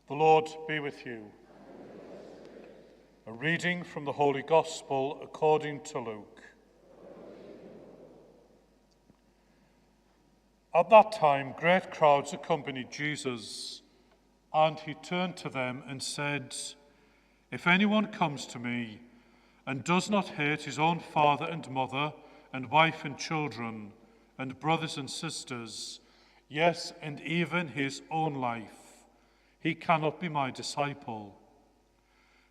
The Lord be with you. A reading from the Holy Gospel according to Luke. At that time, great crowds accompanied Jesus, and he turned to them and said, "If anyone comes to me and does not hate his own father and mother and wife and children and brothers and sisters, yes, and even his own life, he cannot be my disciple.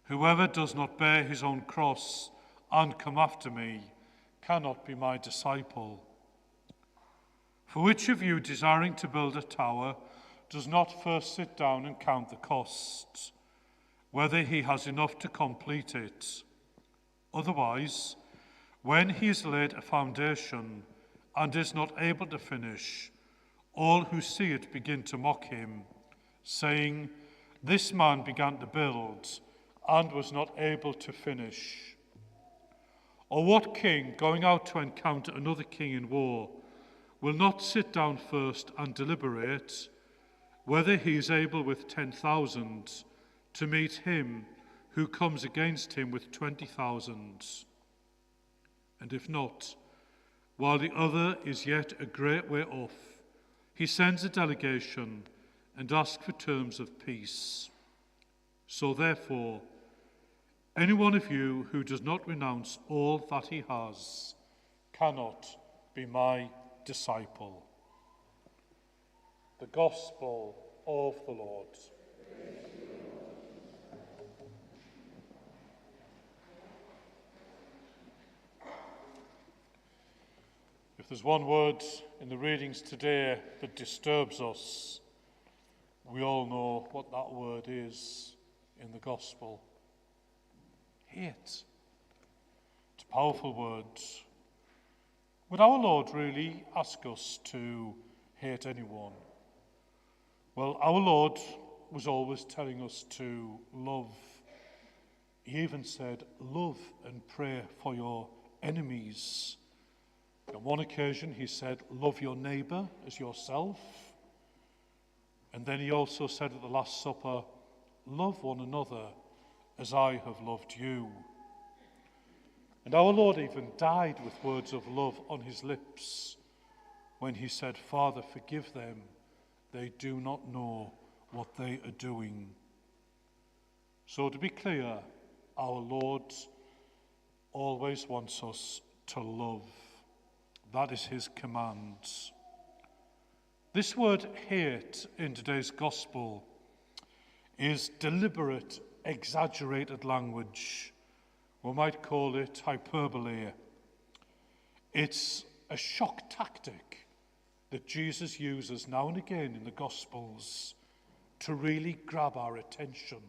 Whoever does not bear his own cross and come after me cannot be my disciple. For which of you, desiring to build a tower, does not first sit down and count the costs, whether he has enough to complete it? Otherwise, when he has laid a foundation and is not able to finish, all who see it begin to mock him, saying, 'This man began to build and was not able to finish.' Or what king, going out to encounter another king in war, will not sit down first and deliberate whether he is able with 10,000 to meet him who comes against him with 20,000? And if not, while the other is yet a great way off, he sends a delegation and asks for terms of peace. So therefore, any one of you who does not renounce all that he has cannot be my disciple." The Gospel of the Lord. If there's one word in the readings today that disturbs us, we all know what that word is in the Gospel. Hate. It's a powerful word. Would our Lord really ask us to hate anyone? Well, our Lord was always telling us to love. He even said, "Love and pray for your enemies." On one occasion, he said, "Love your neighbour as yourself." And then he also said at the Last Supper, "Love one another as I have loved you." And our Lord even died with words of love on his lips when he said, "Father, forgive them. They do not know what they are doing." So to be clear, our Lord always wants us to love. That is his command. This word hate in today's gospel is deliberate, exaggerated language. We might call it hyperbole. It's a shock tactic that Jesus uses now and again in the Gospels to really grab our attention.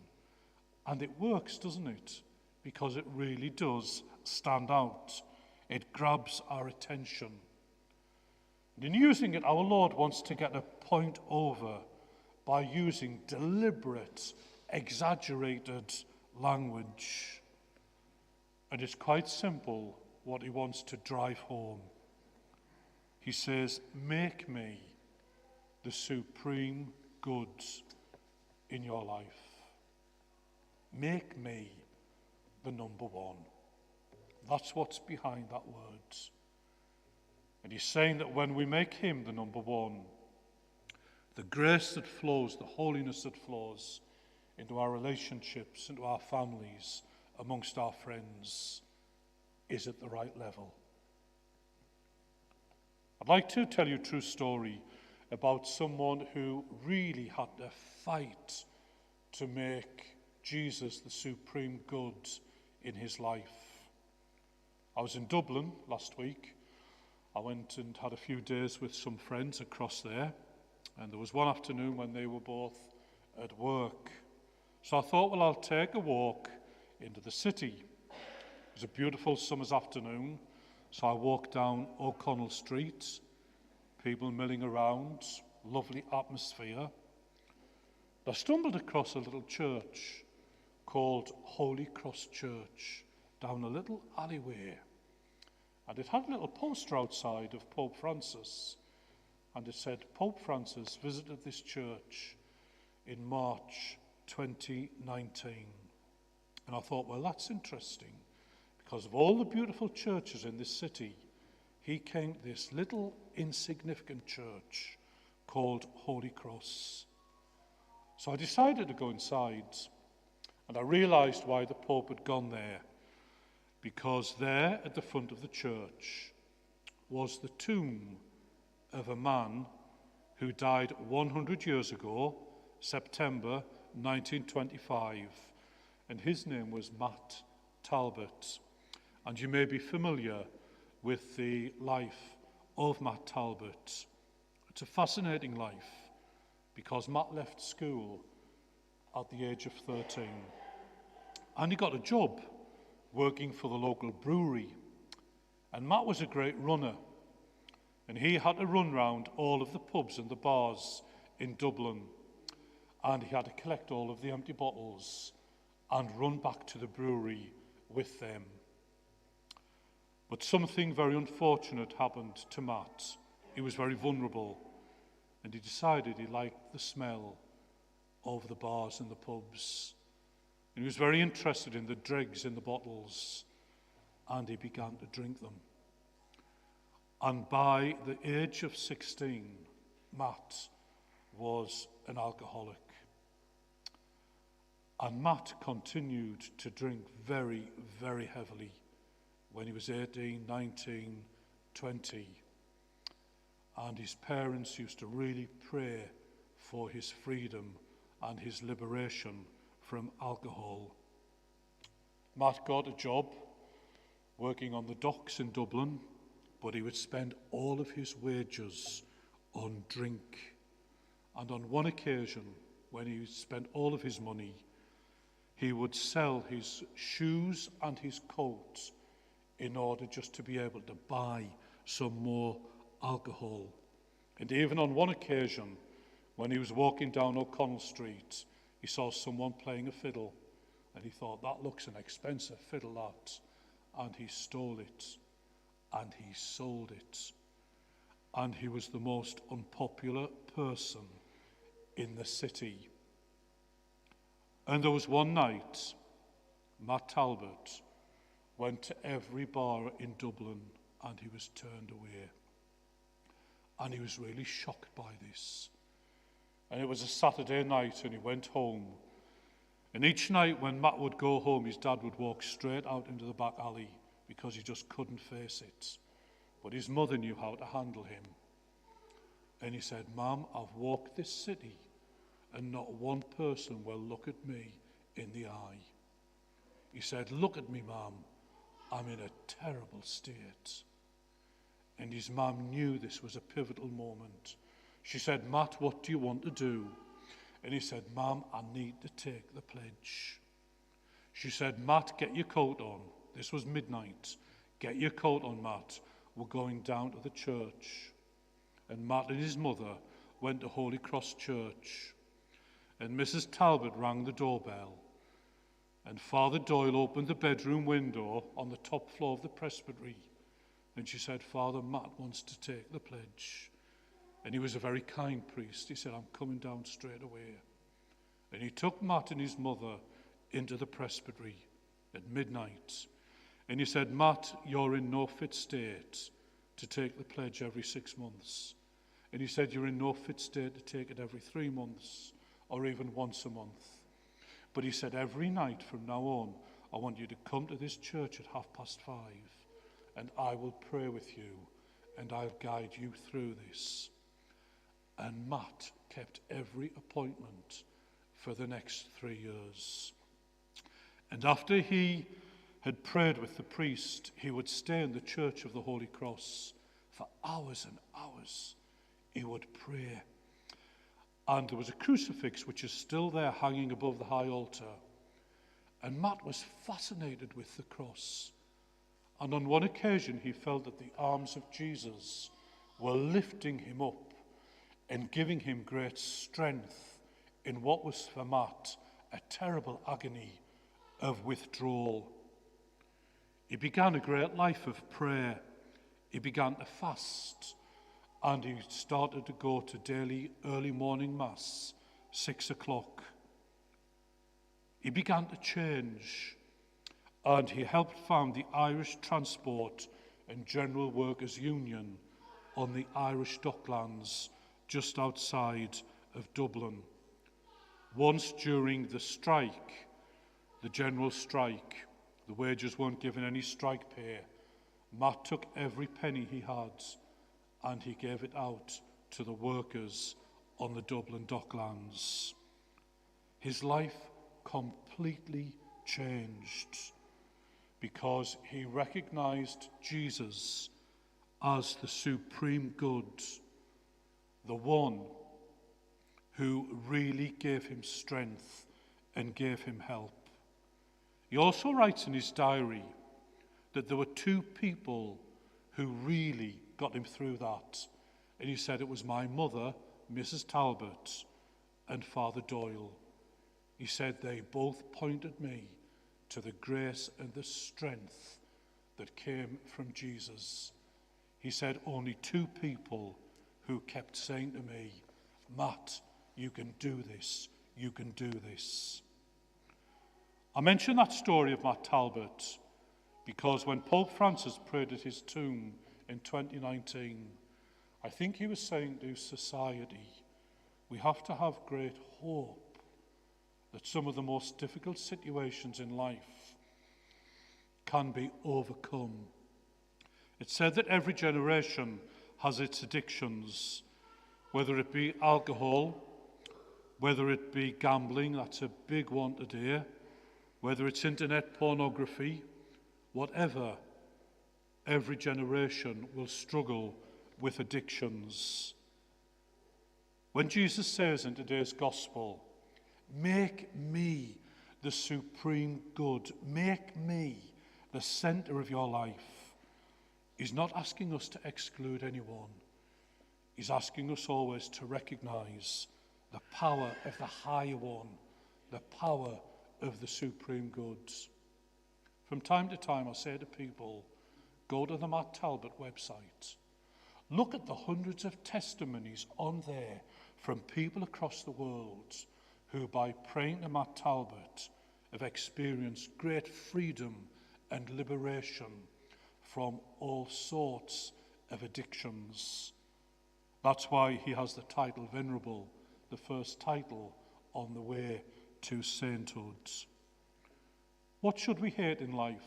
And it works, doesn't it? Because it really does stand out. It grabs our attention. And in using it, our Lord wants to get a point over by using deliberate, exaggerated language. And it's quite simple what he wants to drive home. He says, "Make me the supreme good in your life. Make me the number one." That's what's behind that word. And he's saying that when we make him the number one, the grace that flows, the holiness that flows into our relationships, into our families, amongst our friends, is at the right level. I'd like to tell you a true story about someone who really had to fight to make Jesus the supreme good in his life. I was in Dublin last week. I went and had a few days with some friends across there, and there was one afternoon when they were both at work. So I thought, well, I'll take a walk into the city. It was a beautiful summer's afternoon, so I walked down O'Connell Street, people milling around, lovely atmosphere. I stumbled across a little church called Holy Cross Church down a little alleyway. And it had a little poster outside of Pope Francis. And it said, "Pope Francis visited this church in March 2019. And I thought, well, that's interesting, because of all the beautiful churches in this city, he came to this little insignificant church called Holy Cross. So I decided to go inside, and I realized why the Pope had gone there, because there at the front of the church was the tomb of a man who died 100 years ago, September 1925, and his name was Matt Talbot. And you may be familiar with the life of Matt Talbot. It's a fascinating life, because Matt left school at the age of 13, and he got a job working for the local brewery. And Matt was a great runner, and he had to run round all of the pubs and the bars in Dublin, and he had to collect all of the empty bottles and run back to the brewery with them. But something very unfortunate happened to Matt. He was very vulnerable, and he decided he liked the smell of the bars and the pubs. And he was very interested in the dregs in the bottles, and he began to drink them. And by the age of 16, Matt was an alcoholic. And Matt continued to drink very, very heavily when he was 18, 19, 20. And his parents used to really pray for his freedom and his liberation from alcohol. Matt got a job working on the docks in Dublin, but he would spend all of his wages on drink. And on one occasion, when he spent all of his money, he would sell his shoes and his coat in order just to be able to buy some more alcohol. And even on one occasion, when he was walking down O'Connell Street, he saw someone playing a fiddle, and he thought, that looks an expensive fiddle, that. And he stole it, and he sold it. And he was the most unpopular person in the city. And there was one night, Matt Talbot went to every bar in Dublin, and he was turned away. And he was really shocked by this. And it was a Saturday night, and he went home. And each night when Matt would go home, his dad would walk straight out into the back alley, because he just couldn't face it. But his mother knew how to handle him. And he said, Mum, I've walked this city, and not one person will look at me in the eye. He said, look at me, Mum, I'm in a terrible state. And his mum knew this was a pivotal moment. She said, Matt, what do you want to do? And he said, Mum, I need to take the pledge. She said, Matt, get your coat on. This was midnight. Get your coat on, Matt. We're going down to the church. And Matt and his mother went to Holy Cross Church. And Mrs. Talbot rang the doorbell. And Father Doyle opened the bedroom window on the top floor of the presbytery. And she said, Father, Matt wants to take the pledge. And he was a very kind priest. He said, I'm coming down straight away. And he took Matt and his mother into the presbytery at midnight. And he said, Matt, you're in no fit state to take the pledge every 6 months. And he said, you're in no fit state to take it every 3 months or even once a month. But he said, every night from now on, I want you to come to this church at 5:30, and I will pray with you, and I'll guide you through this. And Matt kept every appointment for the next 3 years. And after he had prayed with the priest, he would stay in the Church of the Holy Cross for hours and hours. He would pray. And there was a crucifix which is still there hanging above the high altar. And Matt was fascinated with the cross. And on one occasion he felt that the arms of Jesus were lifting him up and giving him great strength in what was for Matt a terrible agony of withdrawal. He began a great life of prayer. He began to fast, and he started to go to daily early morning mass, 6 o'clock. He began to change, and he helped found the Irish Transport and General Workers Union on the Irish Docklands just outside of Dublin. Once during the strike, the general strike, the wages weren't given any strike pay. Matt took every penny he had and he gave it out to the workers on the Dublin Docklands. His life completely changed because he recognized Jesus as the supreme good, the one who really gave him strength and gave him help. He also writes in his diary that there were two people who really got him through that. And he said it was my mother, Mrs. Talbot, and Father Doyle. He said they both pointed me to the grace and the strength that came from Jesus. He said only two people who kept saying to me, Matt, you can do this, you can do this. I mention that story of Matt Talbot because when Pope Francis prayed at his tomb in 2019, I think he was saying to society, we have to have great hope that some of the most difficult situations in life can be overcome. It's said that every generation has its addictions, whether it be alcohol, whether it be gambling, that's a big one today, whether it's internet pornography, whatever, every generation will struggle with addictions. When Jesus says in today's gospel, make me the supreme good, make me the center of your life, he's not asking us to exclude anyone. He's asking us always to recognize the power of the higher one, the power of the supreme good. From time to time, I say to people, go to the Matt Talbot website. Look at the hundreds of testimonies on there from people across the world who, by praying to Matt Talbot, have experienced great freedom and liberation from all sorts of addictions. That's why he has the title Venerable, the first title on the way to sainthood. What should we hate in life?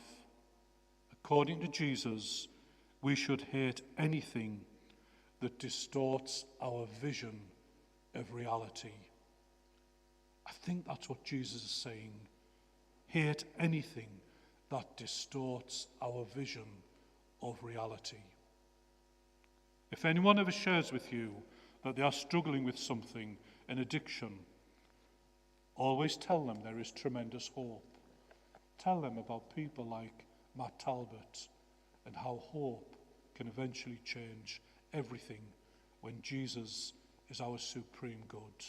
According to Jesus, we should hate anything that distorts our vision of reality. I think that's what Jesus is saying. Hate anything that distorts our vision of reality. If anyone ever shares with you that they are struggling with something, an addiction, always tell them there is tremendous hope. Tell them about people like Matt Talbot and how hope can eventually change everything when Jesus is our supreme good.